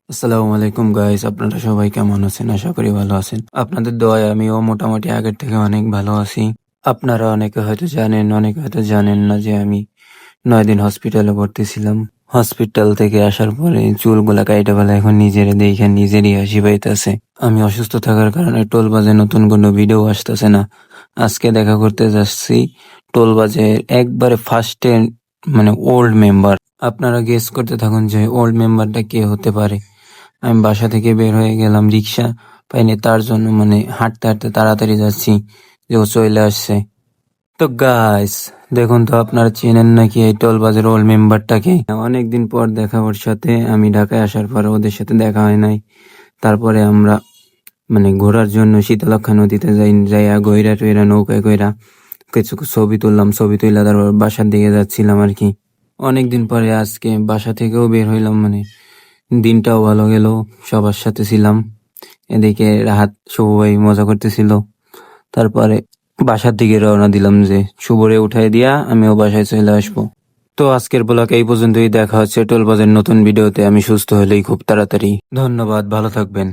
আসসালামু আলাইকুম গাইস, আপনারা সবাই কেমন আছেন? আশা করি ভালো আছেন। আপনাদের দোয়ায় আমিও মোটামুটি আগের থেকে অনেক ভালো আছি। আপনারা অনেকে হয়তো জানেন, অনেকে হয়তো জানেন না যে আমি 9 দিন হসপিটালে ভর্তি ছিলাম। হসপিটাল থেকে আসার পরে চুলগুলা কাইটা ফেলা এখন নিজেরে দেখে নিজেরই হাসি পাইতেছে। আমি অসুস্থ থাকার কারণে টোলবাজে নতুন কোনো ভিডিও আসতেছে না। আজকে দেখা করতে যাচ্ছি টোলবাজে একবারে ফার্স্টে, মানে ওল্ড মেম্বার। আপনারা গেস করতে থাকুন যে ওল্ড মেম্বারটা কে হতে পারে। আমি বাসা থেকে বের হয়ে গেলাম, রিক্সা পাইনি, তার জন্য মানে হাঁটতে হাঁটতে তাড়াতাড়ি যাচ্ছি যে ও চলে আসছে। তো গাইস, দেখুন তো আপনারা চেনেন নাকি এই টোলবাজের ওল্ড মেম্বারটাকে? অনেকদিন পর দেখা ওর সাথে। আমি ঢাকায় আসার পরে ওদের সাথে দেখা হয় নাই। তারপরে আমরা মানে ঘোরার জন্য শীতলক্ষা নদীতে যাইয়া গইরা টইরা নৌকায় কইরা কিছু ছবি তুললাম। ছবি তুইলা তারপর বাসার দিকে যাচ্ছিলাম আর কি। অনেকদিন পরে আজকে বাসা থেকেও বের হইলাম, মানে দিনটাও ভালো গেল, সবার সাথে ছিলাম। এদিকে রাহাত শুভ ভাই মজা করতেছিল। তারপরে বাসার দিকে রওনা দিলাম যে শুভরে উঠাই দিয়া আমিও বাসায় চলে আসবো। তো আজকের ব্লগ এই পর্যন্তই। দেখা হচ্ছে টোলবাজের নতুন ভিডিওতে, আমি সুস্থ হলেই খুব তাড়াতাড়ি। ধন্যবাদ, ভালো থাকবেন।